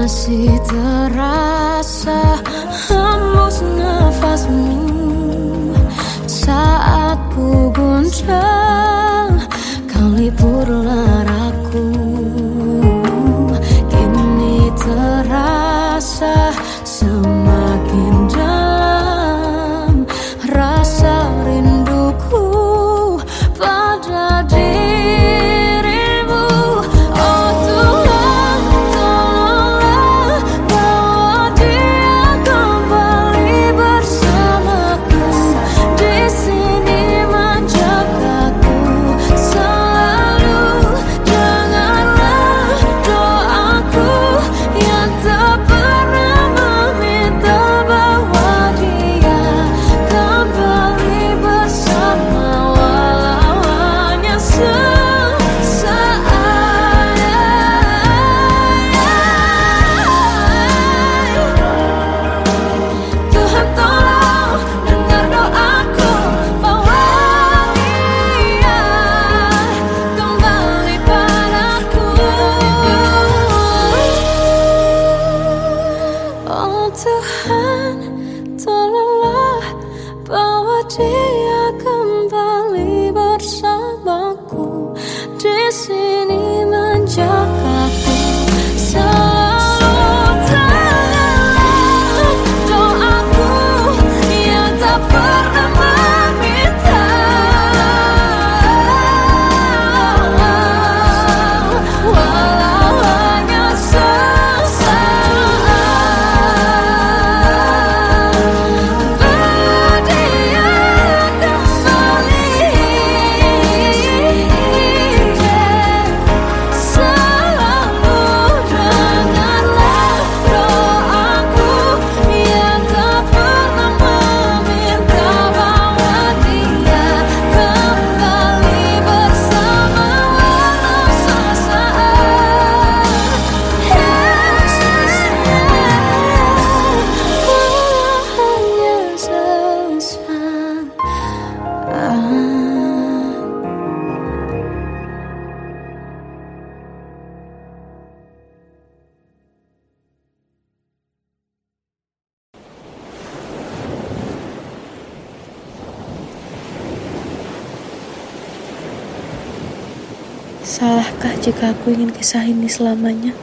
masih terasa hembus nafasmu saat ku goncang, kau liburlah raku. Kini terasa semakin dalam rasa rinduku pada dirimu. Oh Tuhan, tolonglah bawa dia kembali bersamaku. Di sini menjagaku selalu. Janganlah doaku yang tak pernah meminta bawa dia kembali bersama, walau hanya sesaat. Tuhan tolong dengar doaku, bawa dia kembali padaku. Oh Tuhan, tolonglah bawa dia kembali bersamaku. Di sini menjagaku selalu. Janganlah doaku yang tak pernah meminta, walau hanya sesaat. Berdia kembali selalu. Dengarlah doaku yang tak pernah meminta bawa dia kembali bersama, walau sesaat. Walau hanya sesaat. Salahkah jika aku ingin kisah ini selamanya?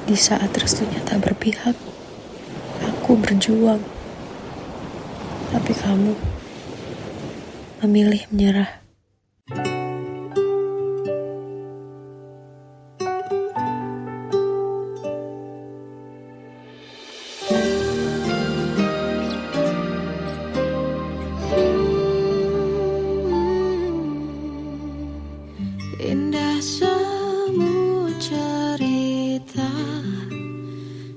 Di saat restunya tak berpihak, aku berjuang. Tapi kamu memilih menyerah. Indah semua cerita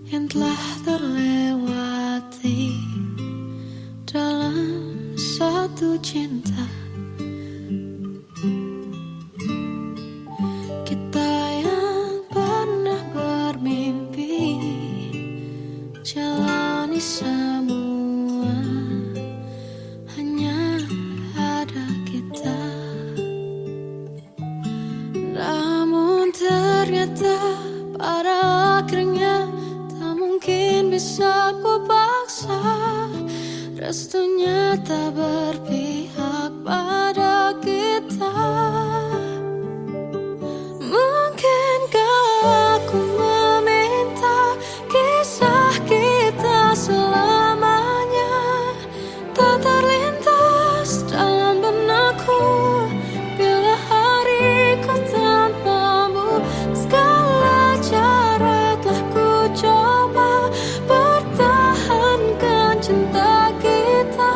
yang telah terlewati dalam satu cinta. Kita yang pernah bermimpi jalani semua, hanya ada kita. Namun ternyata pada akhirnya tak mungkin bisa ku paksa. Restunya tak berpihak pada kita. Mungkinkah aku meminta kisah kita selamanya tak terlintas dalam benakku bila hariku tanpamu. Segala cara telah ku coba pertahankan cinta kita.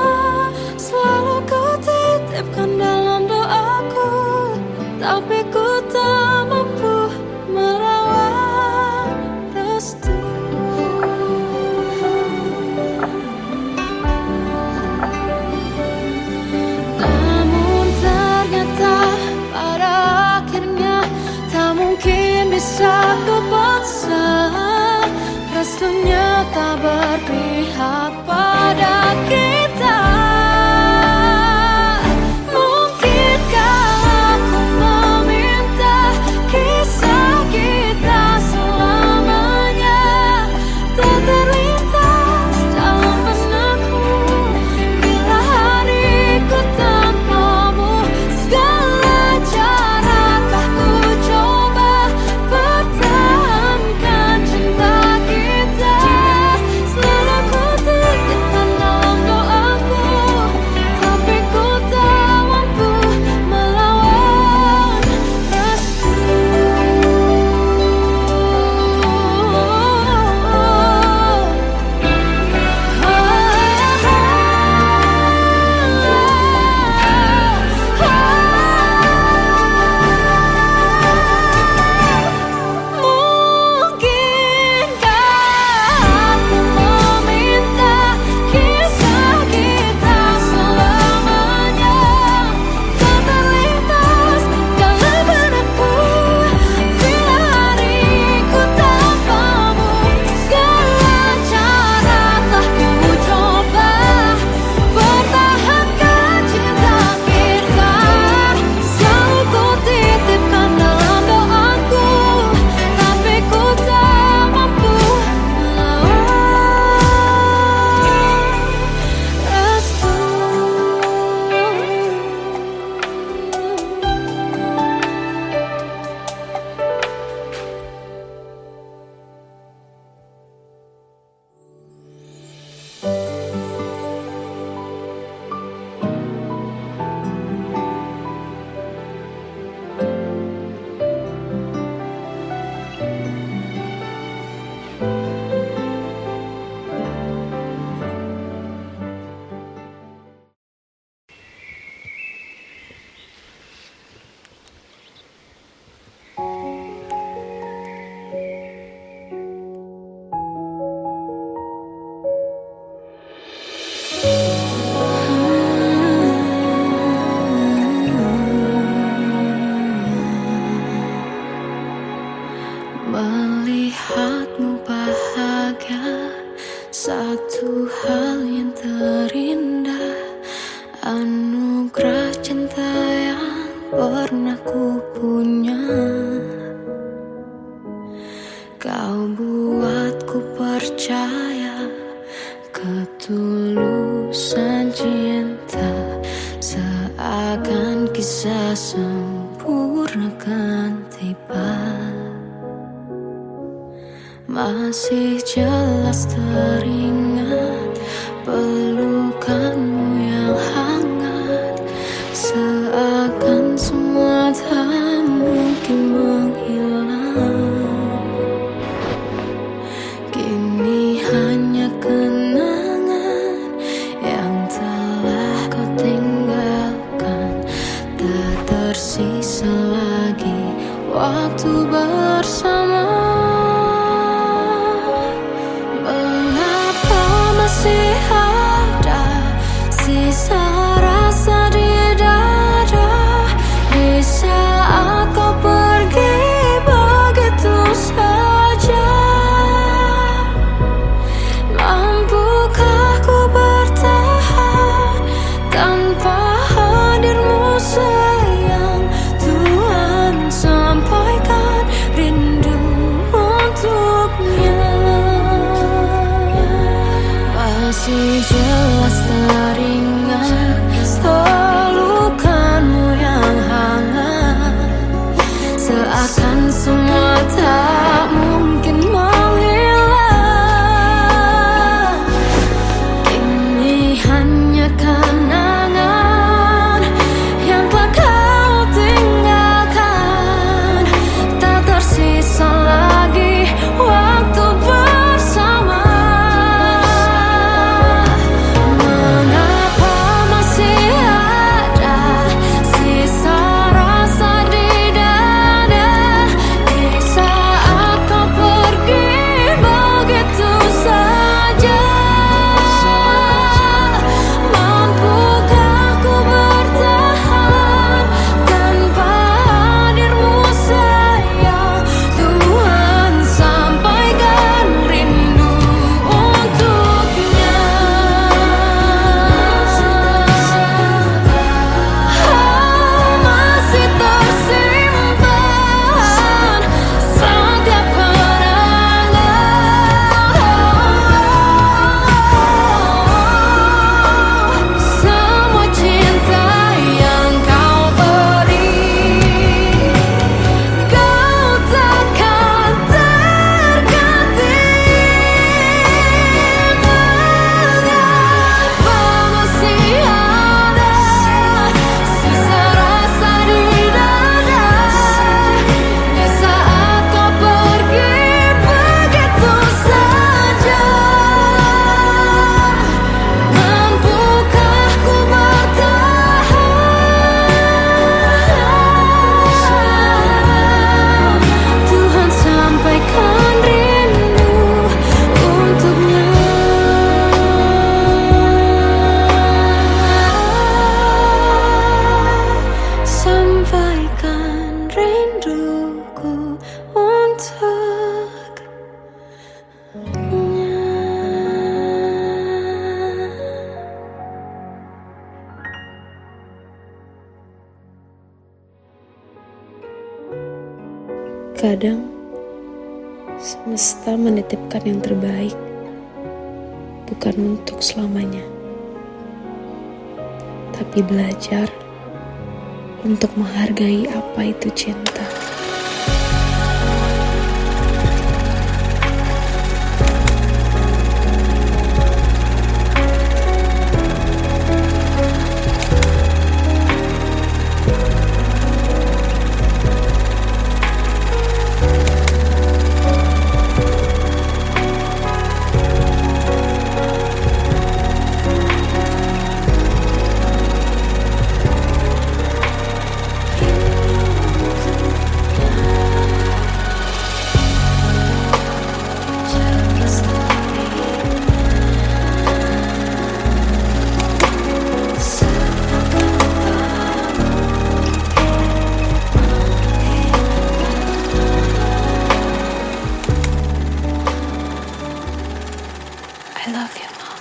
Selalu ku titipkan dalam doaku. melihatmu bahagia, satu hal yang terindah, anugerah cinta yang pernah ku punya. Kau buatku percaya ketulusan cinta, seakan kisah sempurna kan tiba. Masih jelas teringat pelukanmu yang hangat, seakan semua tak mungkin menghilang. Kini hanya kenangan yang telah kau tinggalkan, tak tersisa lagi waktu bersama. Mengapa masih ada sisa rasa di dada, di saat kau pergi begitu saja? Mampukah ku bertahan tanpa hadirmu sayang? Tuhan, sampaikan rindu untuknya. Masih jelas teringat pelukanmu yang hangat, seakan semua tak mungkin menghilang. Kini hanya kenangan yang telah kau tinggalkan, tak tersisa lagi waktu bersama. Mengapa masih ada sisa rasa di dada, di saat kau pergi begitu saja? Mampukah ku bertahan tanpa hadirmu sayang? Tuhan, sampaikan rindu untuknya. Masih tersimpan setiap kenangan, semua cinta yang kau beri, kau takkan terganti. Mengapa masih ada sisa rasa di dada, di saat kau pergi begitu saja? Mampukah ku bertahan? Tuhan, sampaikan rindu untuknya. Sampaikan rinduku untuknya. Kadang semesta menitipkan yang terbaik, bukan untuk selamanya, tapi belajar untuk menghargai apa itu cinta. love you, Mom.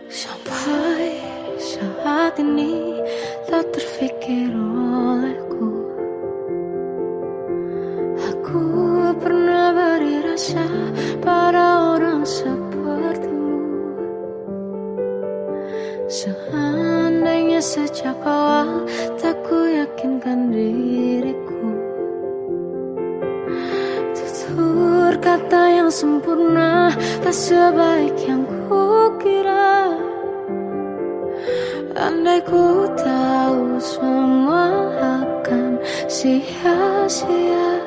Sampai saat ini tak terfikir olehku, aku pernah beri rasa pada orang sepertimu. Seandainya sejak awal tak ku yakinkan diriku, tutur kata yang sempurna tak sebaik yang ku kira. Andai ku tahu semua akan sia-sia,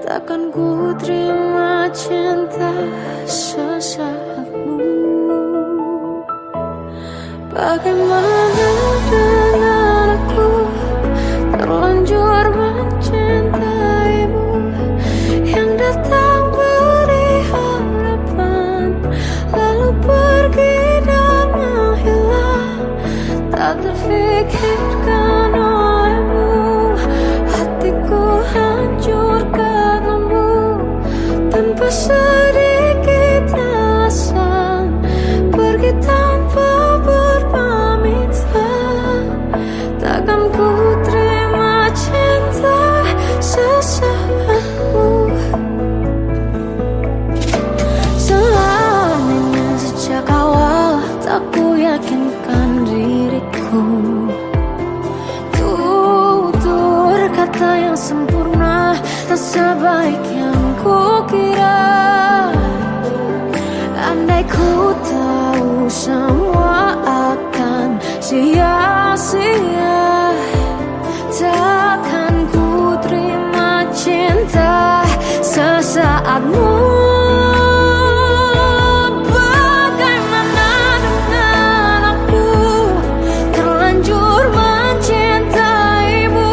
takkan ku terima cinta sesaatmu. Bagaimana dengan aku terlanjur mencintaimu, yang datang beri harapan lalu pergi dan menghilang, tak terfikirkan olehmu. Hatiku hancur karenamu, tanpa sedikit alasan, pergi tanpa berpamitan. Takkan ku terima cinta sesaatmu. Seandainya sejak awal tak ku yakinkan diriku, tutur kata yang sempurna tak sebaik yang ku kira. Andai ku tahu semua akan sia-sia, takkan ku terima cinta sesaatmu. Bagaimana dengan aku terlanjur mencintaimu,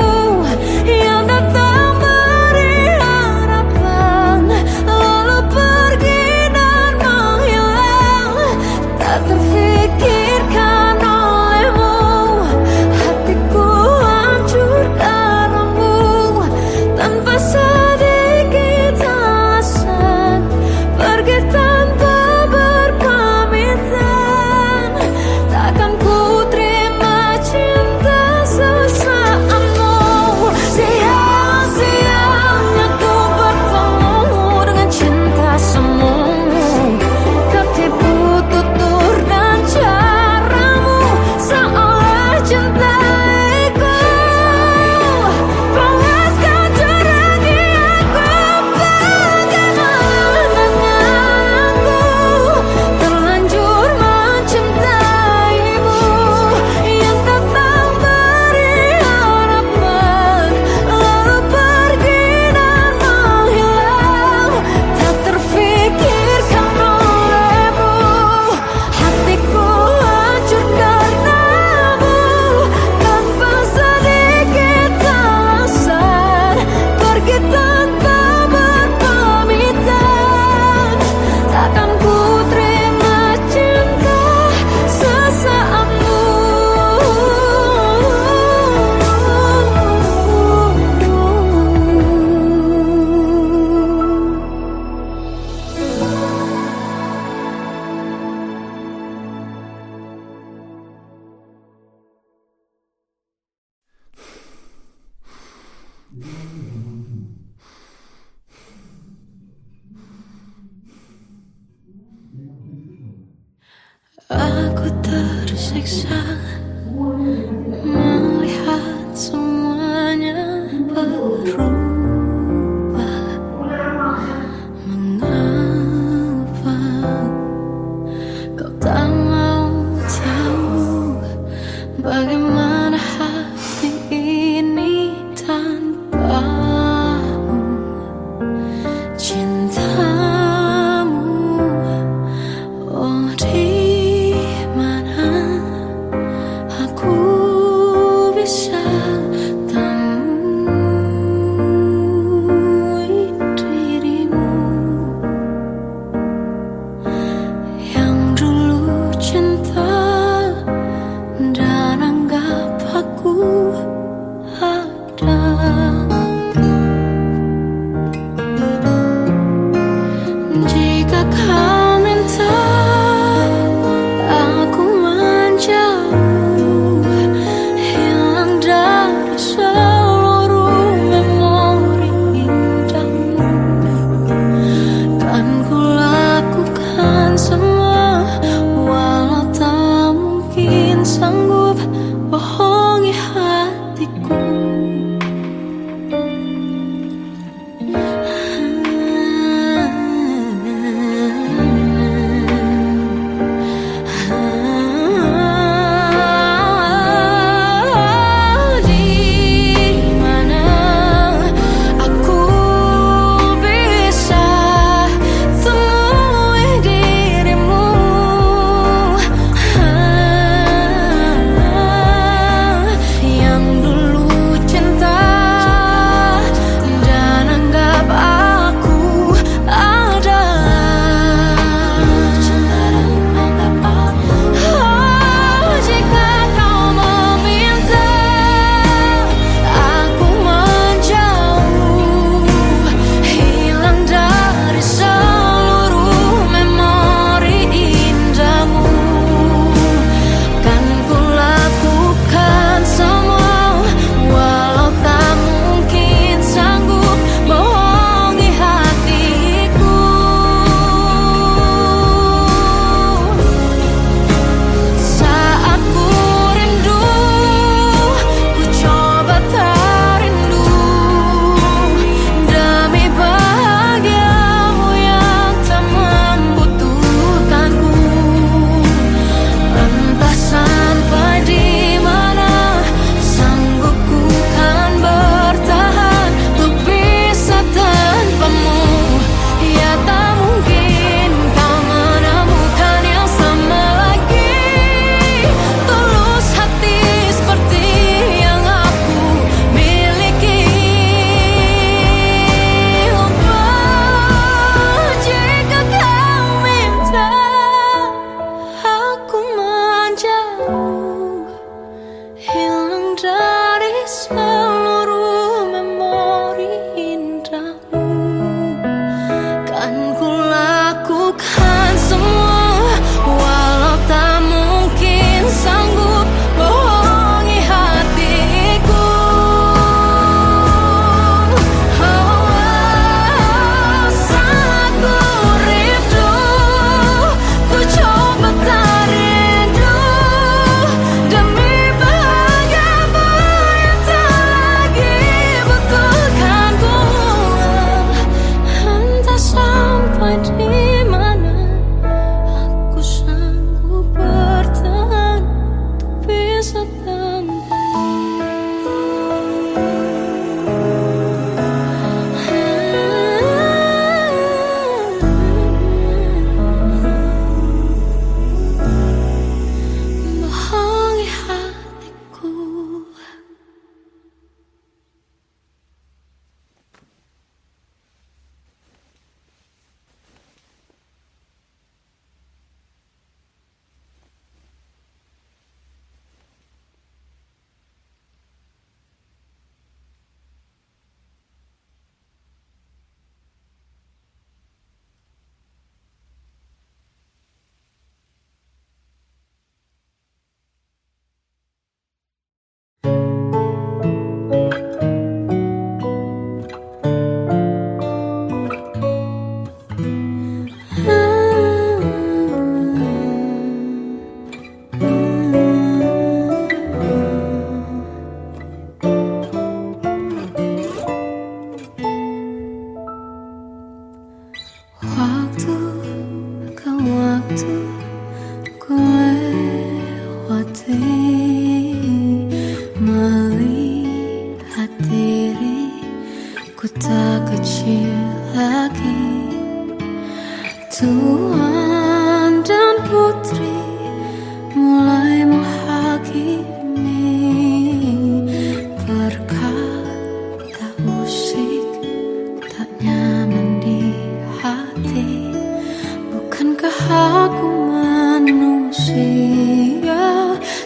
yang datang beri harapan lalu pergi dan menghilang, tak terfikirkan olehmu. Hatiku hancur karenamu, tanpa sedikit alasan, pergi tanpa berpamitan. Takkan ku terima cinta sesaatmu. Sia-sianya ku bertemu dengan cinta semu, tertipu tutur dan caramu, seolah cintaiku panaskan curahi aku. Bagaimana dengan aku terlanjur mencintaimu, yang datang beri harapan lalu pergi dan menghilang, tak terfikirkan olehmu. Hatiku hancur karenamu, tanpa sedikit alasan, pergi tanpa berpamitan. Takkan ku terima cinta sesaatmu. Aku tersiksa melihat semuanya berubah. Mengapa kau tak mau tahu bagaimana hati ini tanpamu? Cintamu, oh di mana Waktu ke waktu ku lewati, melihat diriku tak kecil lagi. Tuan dan putri mulai menghakimi, berkata usik tak nyaman di hati. Bukankah aku manusia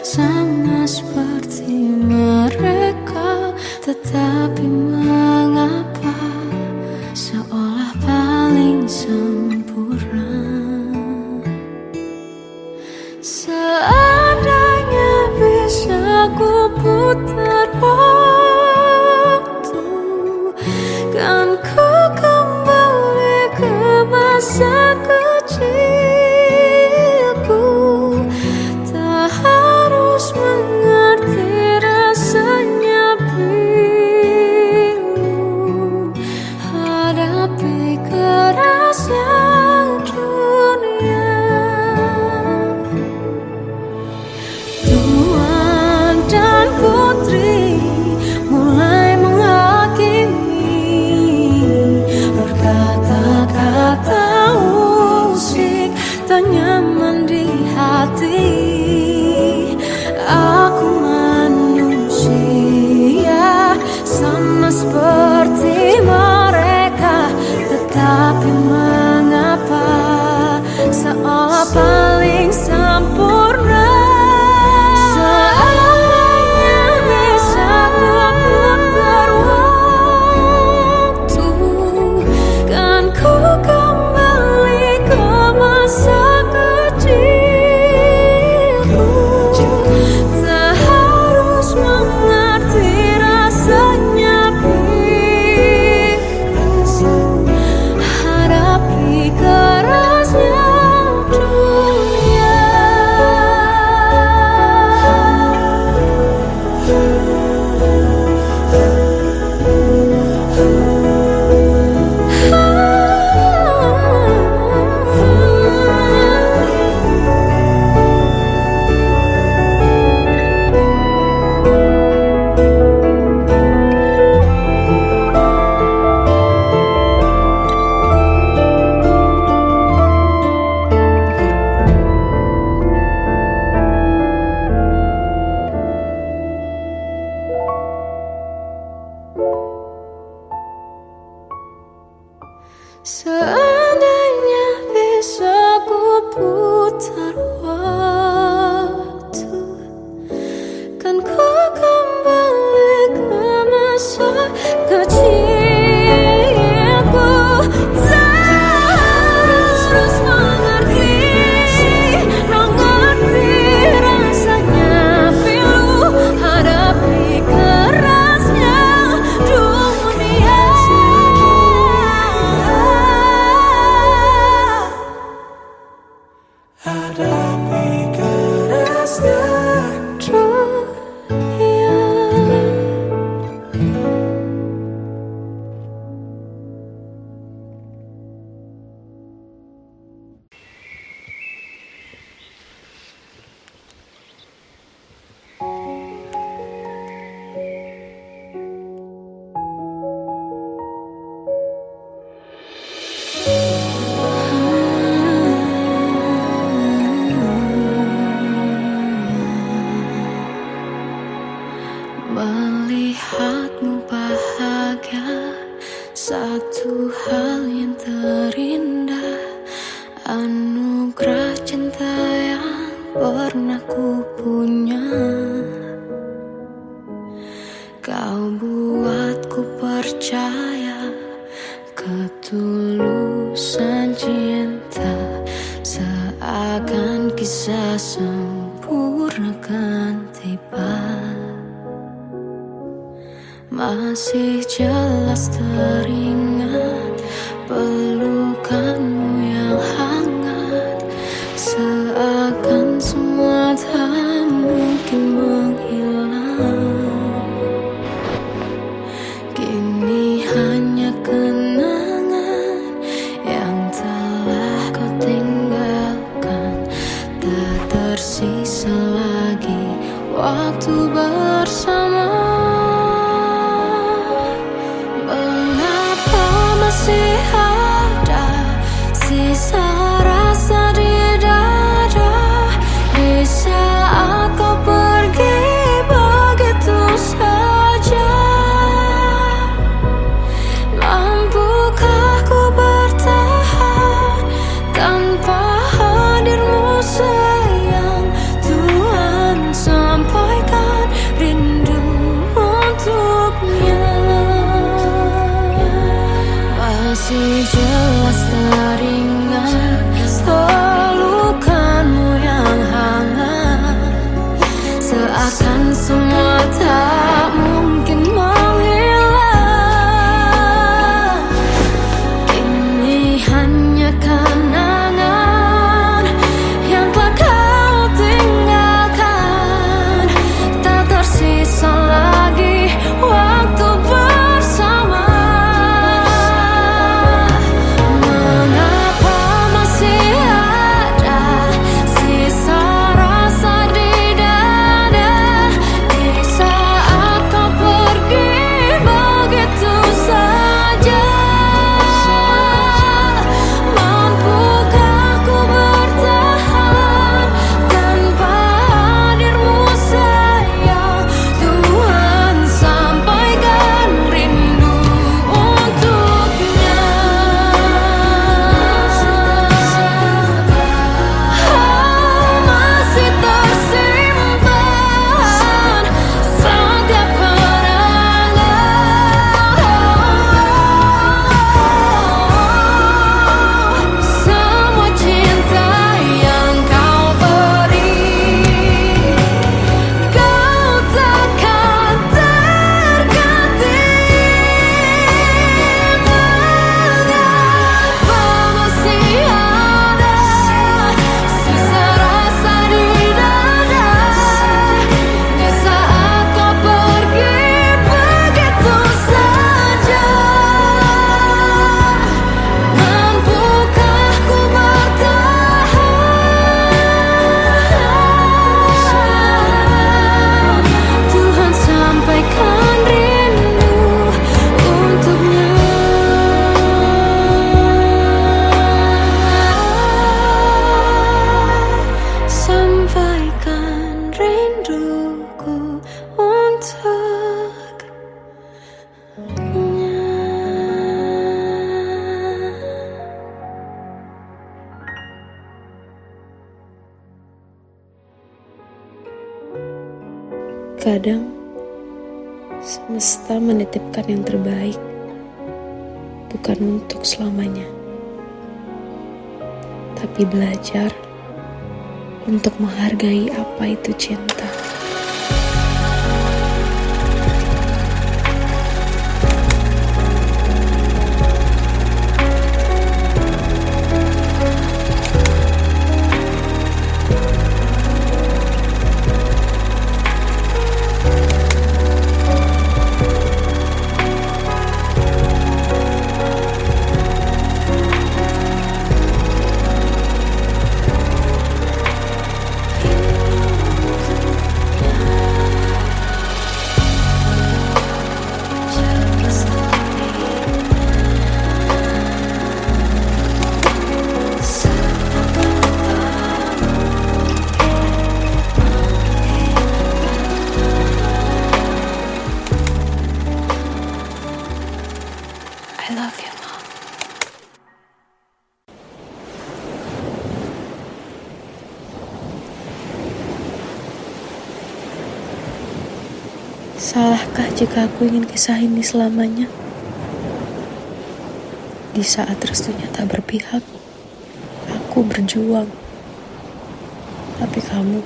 sama seperti mereka? Tetapi mengapa seolah paling sempurna? Seandainya bisa ku putar waktu, kan ku kembali ke masa kecilku. Tak harus mengerti rasanya pilu, hadapi kerasnya dunia. Tuan dan putri mulai menghakimi, berkata-kata usik tak nyaman di hati. Aku manusia sama seperti mereka, tetapi mengapa seolah paling sempurna? Seandainya bisa ku putar waktu, kan ku kembali ke masa kecilku. Tak harus mengerti rasanya pilu, hadapi kerasnya dunia. Seandainya bisa ku putar waktu, kan ku kembali ke masa kecilku. Tak harus mengerti rasanya pilu, hadapi kerasnya dunia. Hadapi kerasnya dunia. Melihatmu bahagia, satu hal yang terindah, anugerah cinta yang pernah ku punya. Kau buatku percaya ketulusan cinta, seakan kisah sempurna kan tiba. Masih jelas teringat pelukanmu yang hangat, seakan semua tak mungkin menghilang. Kini hanya kenangan yang tak Terkadang semesta menitipkan yang terbaik, bukan untuk selamanya, tapi belajar untuk menghargai apa itu cinta. I love you, Mom. Salahkah jika aku ingin kisah ini selamanya? Di saat restunya tak berpihak, aku berjuang. Tapi kamu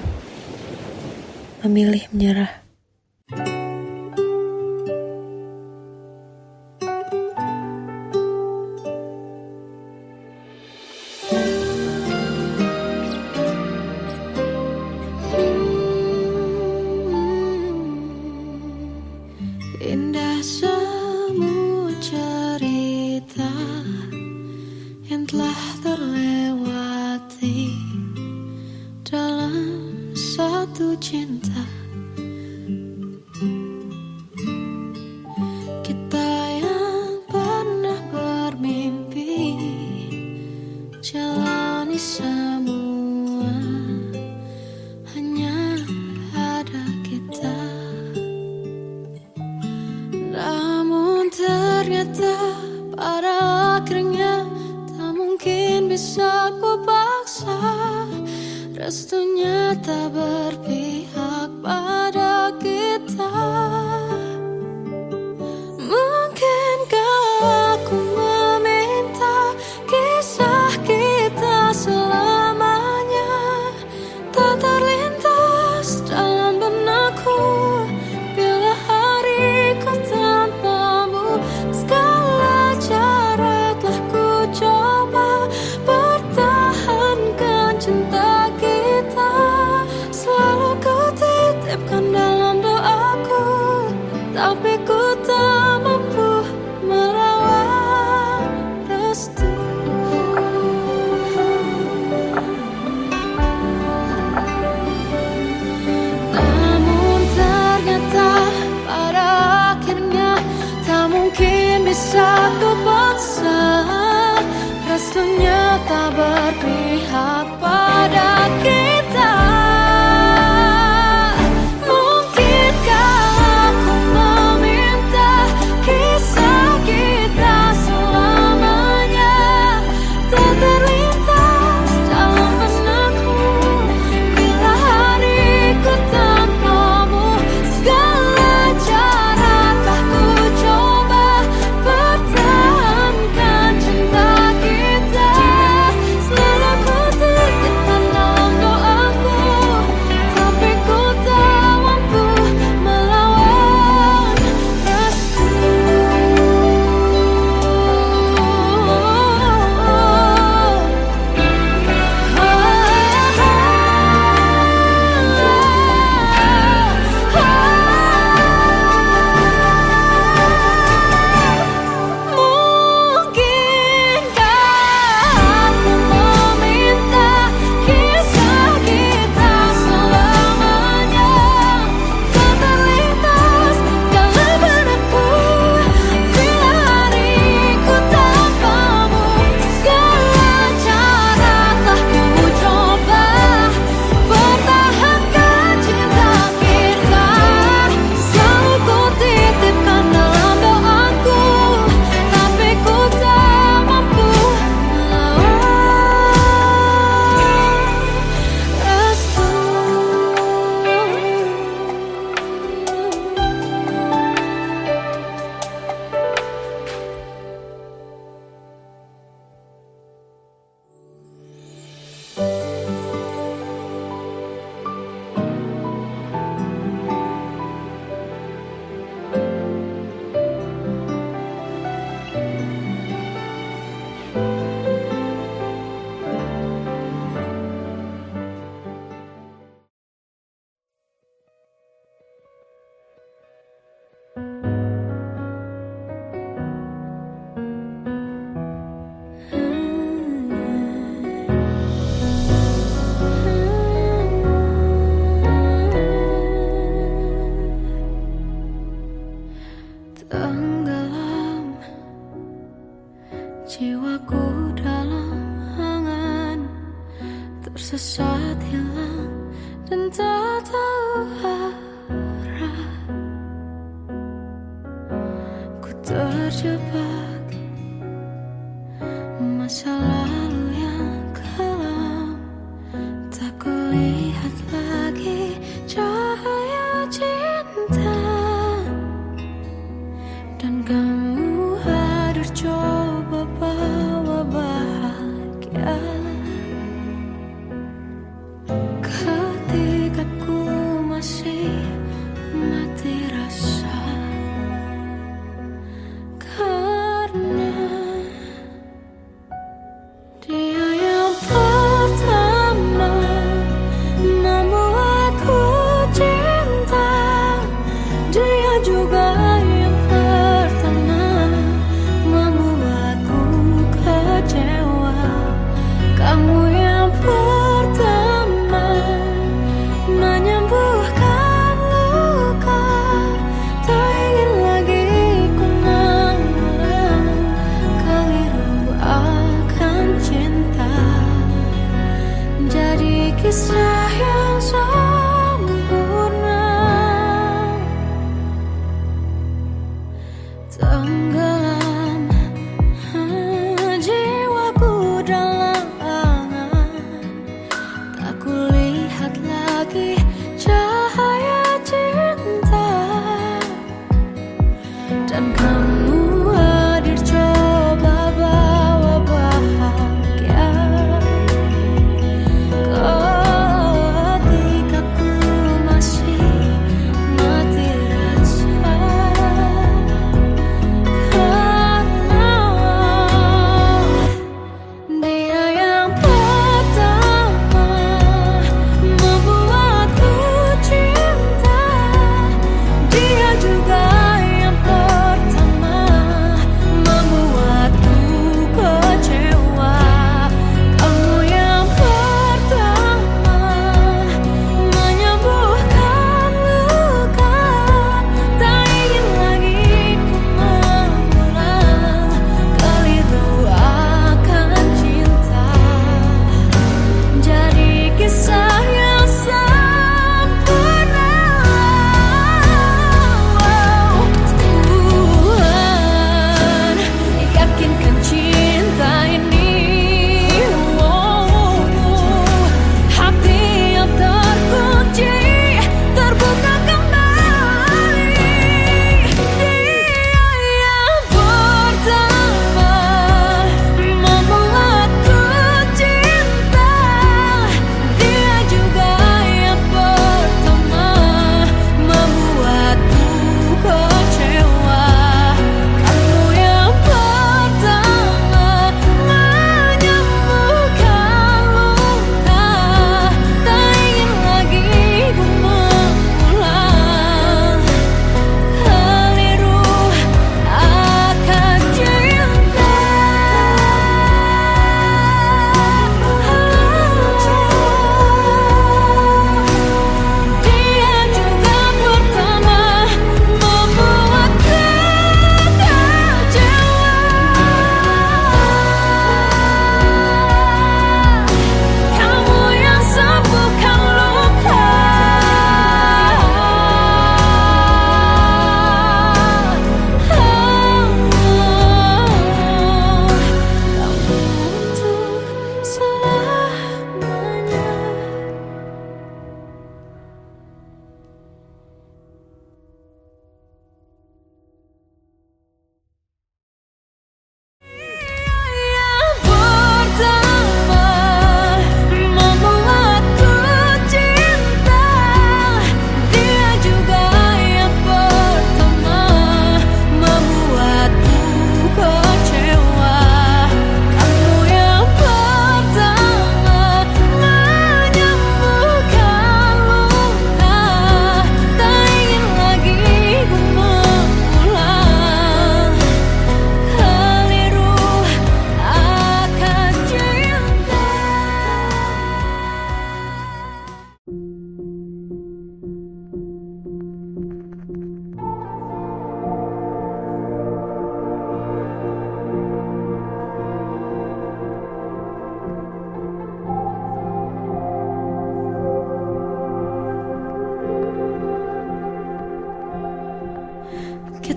memilih menyerah. Indah semua cerita yang telah terlewati dalam satu cinta. Kita yang pernah bermimpi jalani semua, hanya ada kita. Namun ternyata pada akhirnya tak mungkin bisa ku paksa. Restunya tak berpihak pada kita. Mungkinkah aku meminta kisah kita selamanya tak terlintas dalam benakku bila hariku tanpamu. Segala cara telah ku coba pertahankan cinta kita. Selalu ku titipkan dalam doaku, tapi ku tak mampu merawat restu. Namun ternyata pada akhirnya tak mungkin bisa ku paksa. Restunya tak berpihak pada kita. Mungkinkah aku meminta kisah kita selamanya tak terlintas dalam benakku bila hariku tanpamu. Segala cara telah ku coba pertahankan cinta kita. tersesat hilang dan tak tahu arah. Ku terjebak masa lalu yang kelam, tak kulihat lagi cahaya cinta. Dan kamu hadir coba bawa bahagia ketika ku masih mati rasa. Karena dia yang pertama membuatku cinta, dia juga yang pertama membuatku kecewa. Kamu yang pertama menyembuhkan luka, tak ingin lagi ku mengulang keliru akan cinta. Jadi kisah yang sempurna, tenggelam jiwaku dalam angan, tak kulihat lagi cahaya cinta. Dan kamu hadir coba bawa bahagia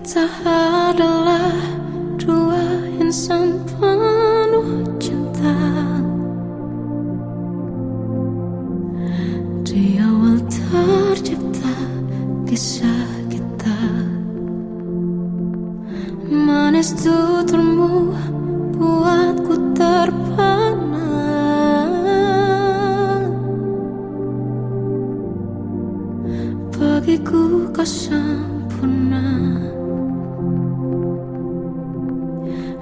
Kita adalah dua insan penuh cinta. Di awal tercipta kisah kita, manis tuturmu buatku terpana. Bagiku kau sempurna.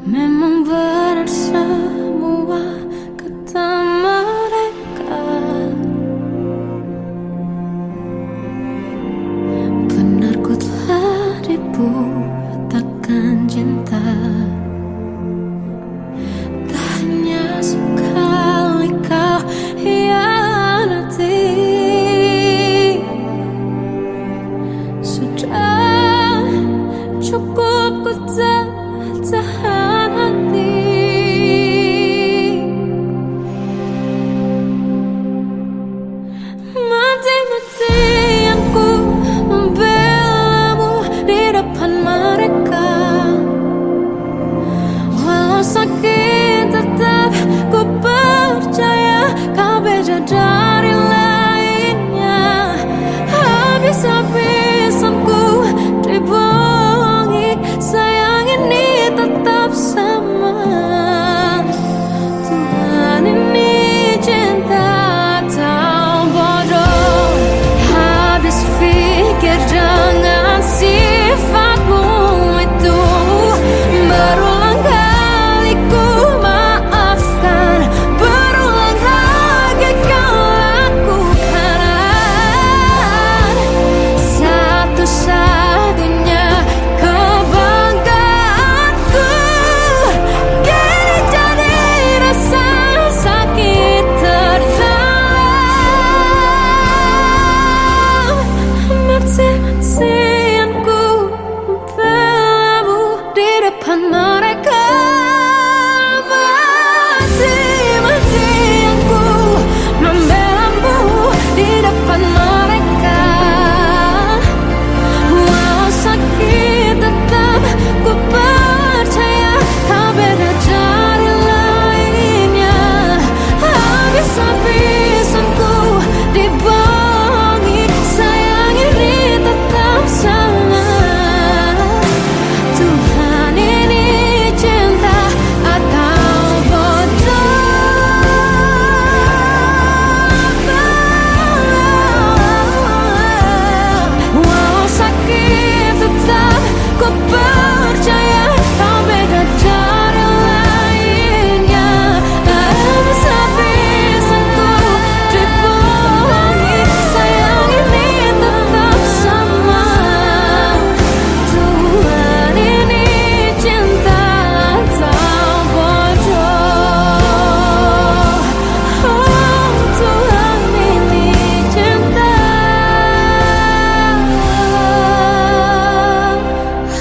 Memang benar semua kata mereka, benar ku telah dibutakan cinta. Tak hanya sekali kau hianati, sudah cukup ku tahan hati. Mati-matian ku membelamu di depan mereka. Walau sakit tetap ku percaya kau beda dari lainnya. Habis-habisan ku dibohongi, sayang ini tetap sama. Tuhan ini cinta atau bodoh. Habis pikir dengan sifatmu itu, berulang kali ku maafkan, berulang lagi kau lakukan. Satu-satunya kebanggaanku kini jadi rasa sakit terdalam. Mati-matian ku membelamu di depan mereka. Mati-matian ku membelamu di depan mereka. Walau sakit tetap ku percaya kau beda dari lainnya. Habis-habisan ku dibohongi, sayang ini tetap sama. Tuhan ini cinta atau bodoh. Walau sakit tetap ku percaya kau beda dari lainnya. Habis-habisan ku dibohongi, sayang ini tetap sama. Tuhan ini cinta atau bodoh. Oh, Tuhan ini cinta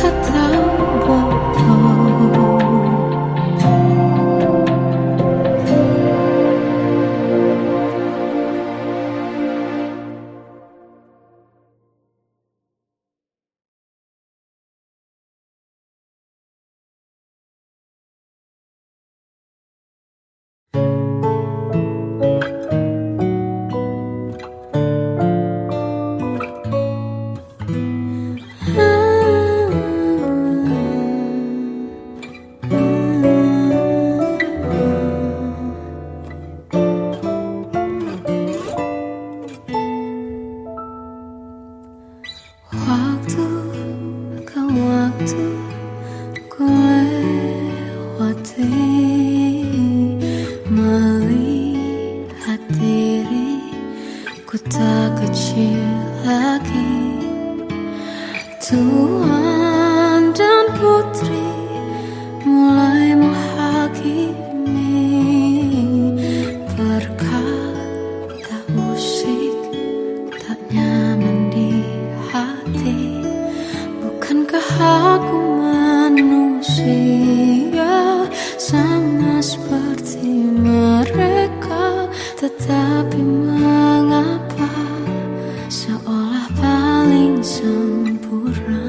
atau bodoh. Waktu ke waktu ku lewati, melihat diriku tak kecil lagi. Tuan dan putri mulai menghakimi, berkata musik tak nyaman di hati. Bukankah aku manusia sama seperti mereka? Tetapi mengapa seolah paling sempurna?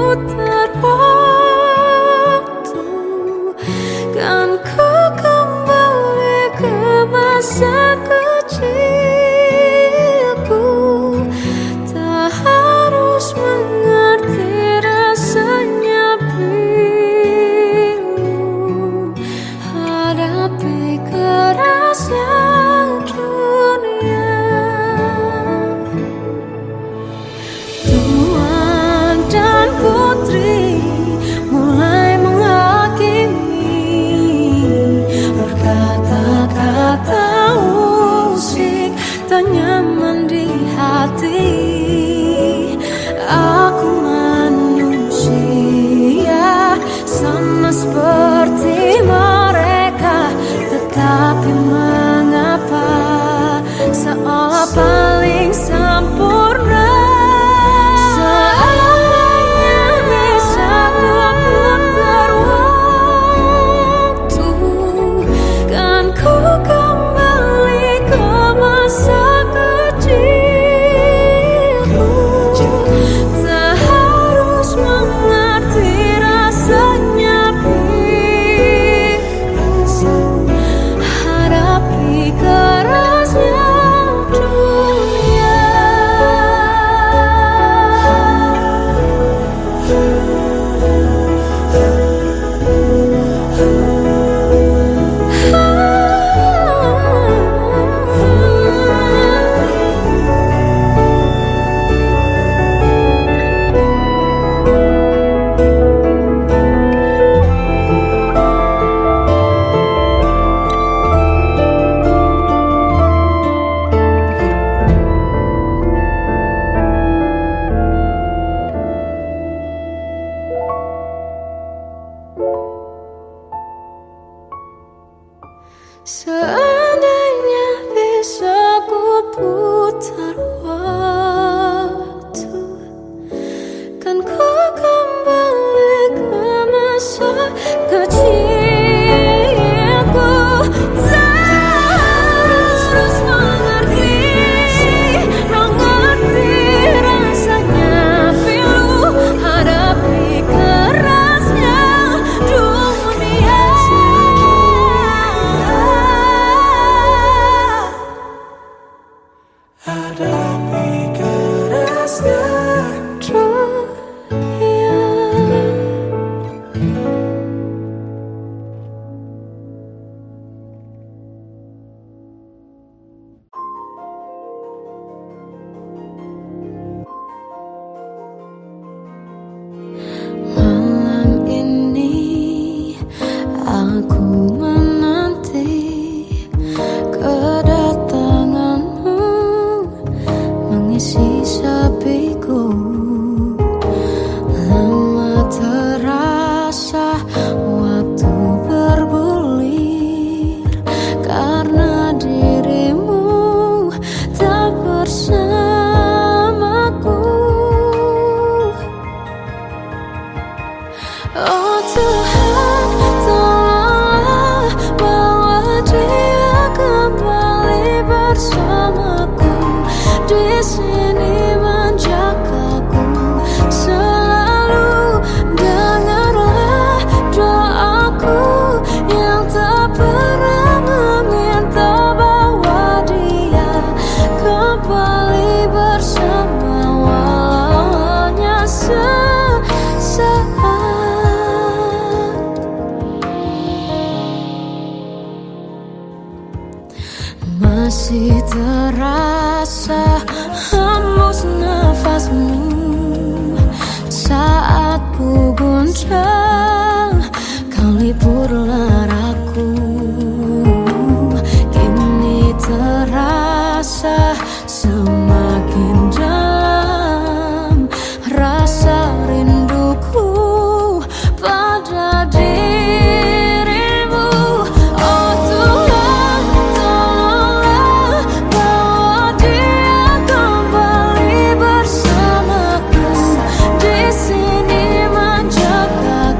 putar waktu, kan ku kembali ke masa kecilku. Tak harus mengerti rasanya bingung hadapi kerasnya dunia. Tuan dan putri mulai menghakimi, berkata-kata usik tak nyaman di hati. Aku manusia sama seperti mereka, tetapi mengapa seolah paling sempurna. Seandainya bisa berputar waktu, kan ku kembali ke masa kecilku. Tak harus mengerti rasanya bingung hadapi kerasnya dunia. Seandainya bisa ku putar waktu, kan ku kembali ke masa kecilku. Tak harus mengerti rasanya pilu hadapi kerasnya dunia. Hadapi kerasnya dunia. Malam ini aku menanti kedatanganmu mengisi sepiku. Lama terasa waktu bergulir karena dirimu tak bersamaku. Oh Tuhan, tolonglah bawa dia kembali bersamaku. Di sini menjagaku selalu. Dengarlah doaku yang tak pernah meminta bawa dia kembali bersama, walau hanya sesaat. Masih terasa hembus nafasmu saat ku guncang kau lipurlah raku. Kini terasa semakin dalam rasa rinduku pada dirimu. Oh Tuhan, tolonglah bawa dia kembali bersamaku. Di sini menjagaku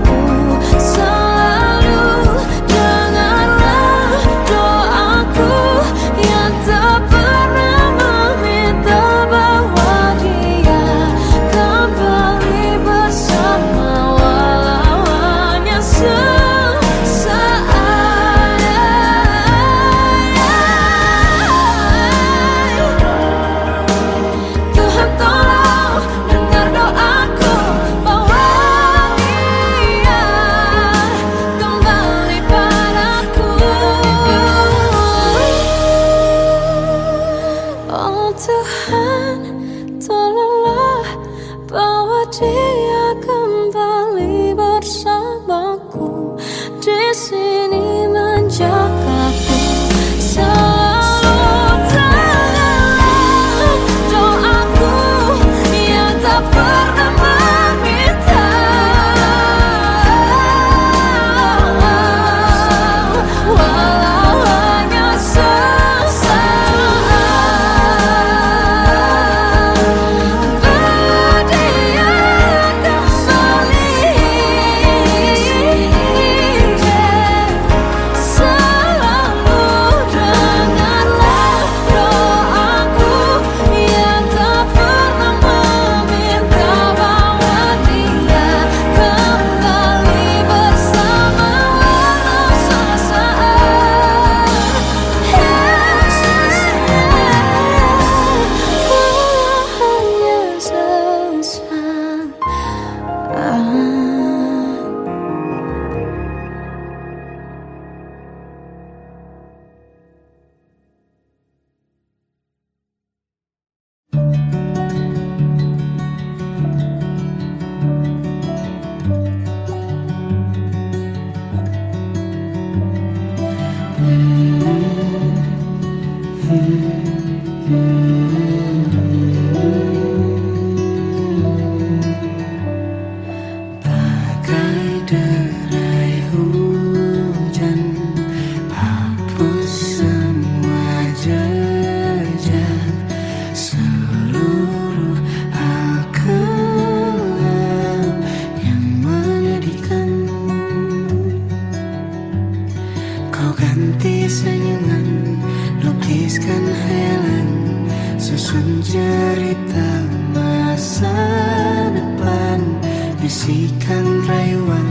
bisikan rayuan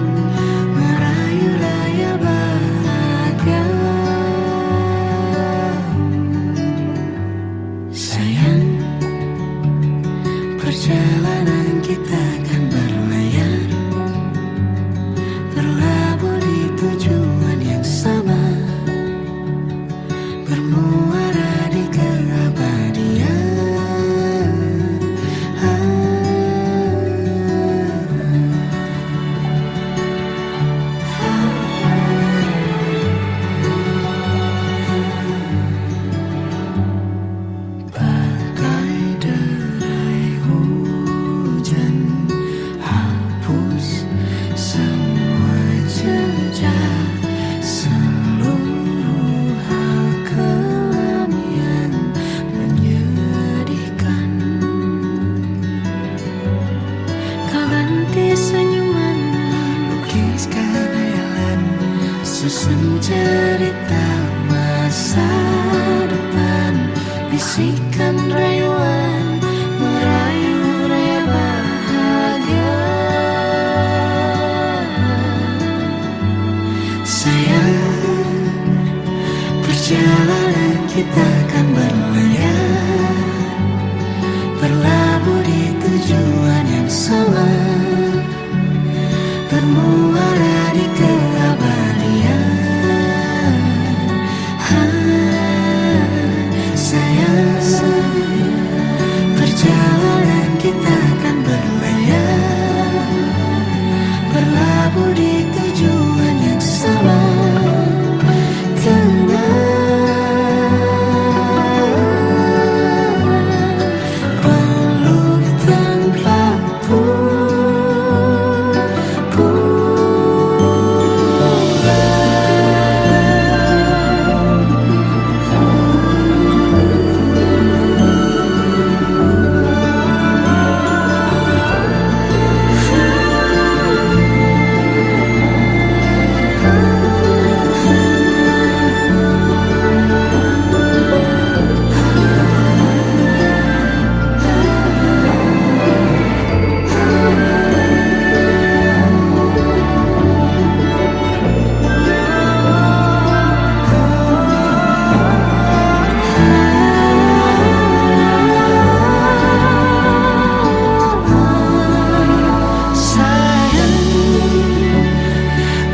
merayu raya bahagia. Sayang, perjalanan kita akan berlayar, berlabuh di tujuan yang sama, bermuara di keabadian. Bagai derai hujan, hapus semua jejak, seluruh hal kelam yang menyedihkan. Kau ganti senyuman, lukiskan hayalan, susun cerita masa depan, bisikan rayuan merayu raya bahagia. Sayang, perjalanan kita akan berlayar, berlabuh di tujuan yang sama, bermuara di keabadian. Sayang, perjalanan kita akan berlayar, berlabuh di tujuan yang sama. Peluk tanpa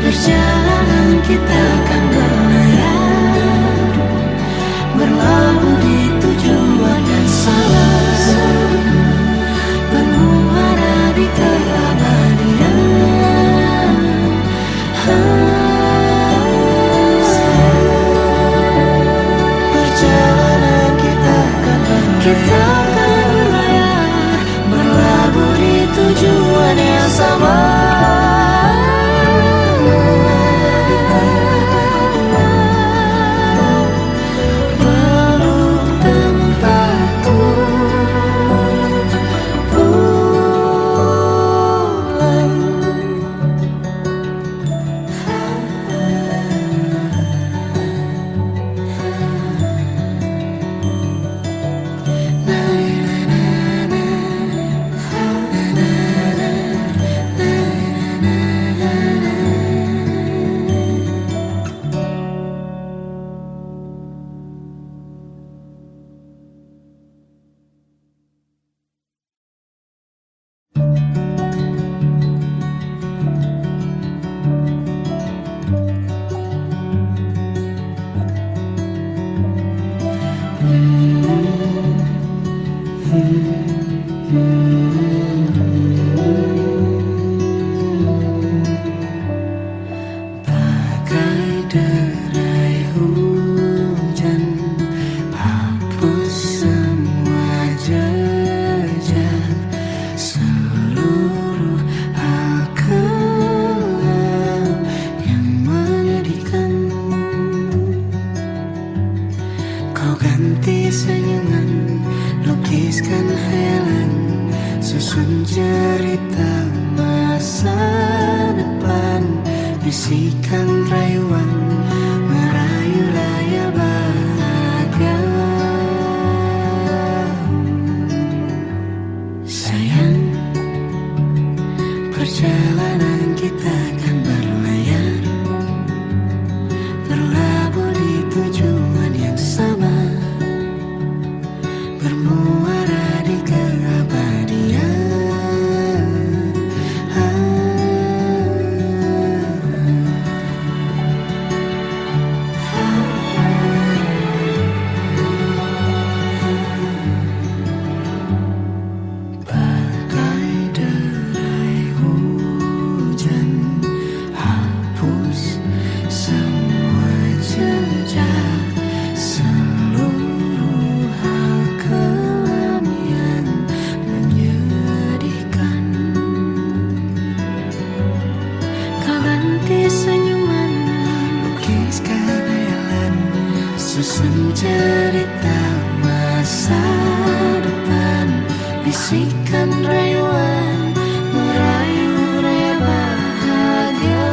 perjalanan kita akan berlayar, berlabuh di tujuan yang sama, bermuara di keabadian. Perjalanan kita akan berlayar, berlabuh di tujuan yang sama. Bagai derai hujan, hapus semua jejak, seluruh hal kelam yang menyedihkan. Kau ganti senyuman, lukiskan hayalan, susun cerita masa depan, bisikan rayuan merayu raya bahagia. Sayang, perjalanan cerita masa depan, bisikan rayuan merayu raya bahagia.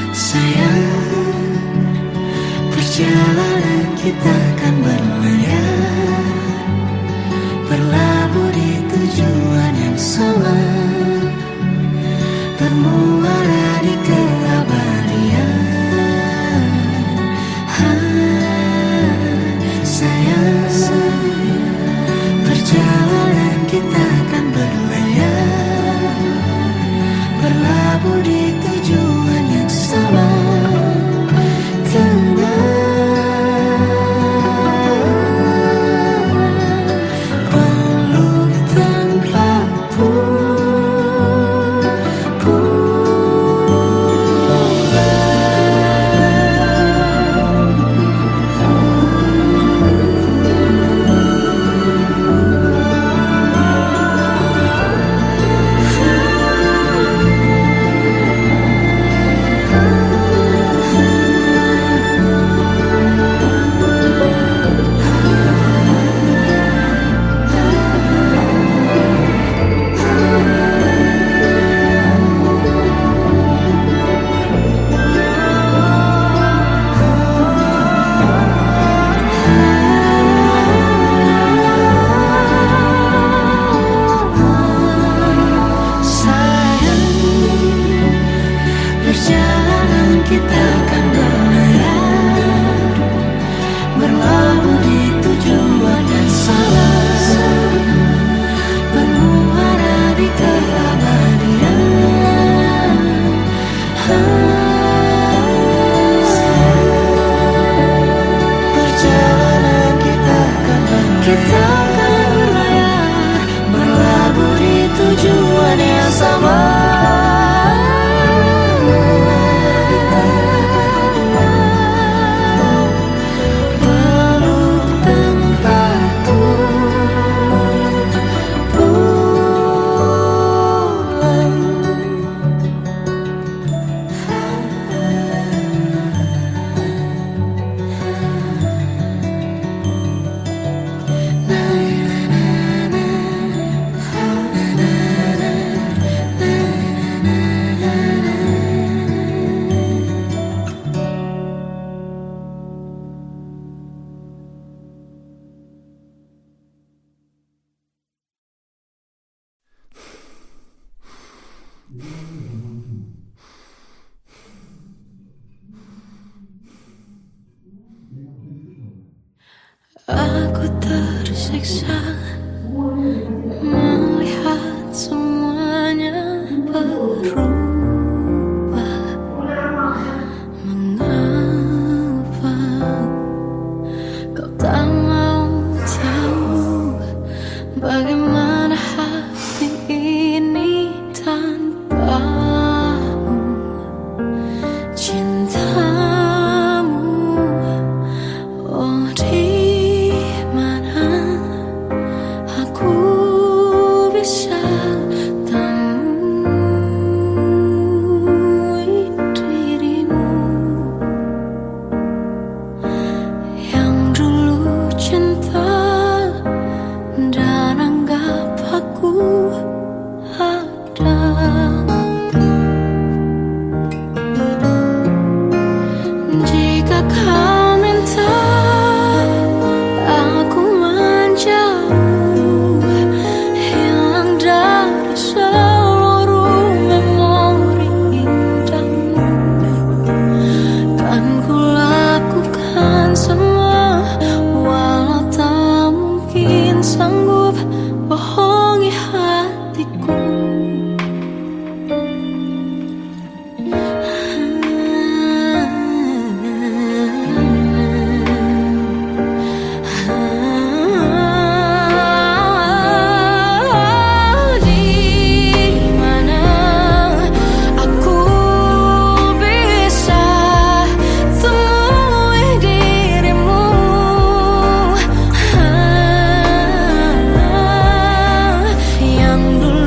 Sayang, perjalanan kita akan berlayar, berlabuh di tujuan yang sama, bermuara di keabadian. Sayang, perjalanan kita akan berlayar, berlabuh di tujuan yang sama. Kita akan berlayar, berlabuh di tujuan yang sama, bermuara di keabadian. Perjalanan kita akan berlayar, berlabuh di tujuan yang sama. Aku tersiksa melihat semuanya berubah. Mengapa kau tak mau tahu bagaimana hati ini tanpamu? Cintamu, oh di mana aku bisa temui dirimu yang dulu cinta dan anggap aku ada. Jika kau minta aku menjauh, hilang dari seluruh memori indahmu, kan ku lakukan semua, walau tak mungkin sanggup bohongi hatiku. Yang dulu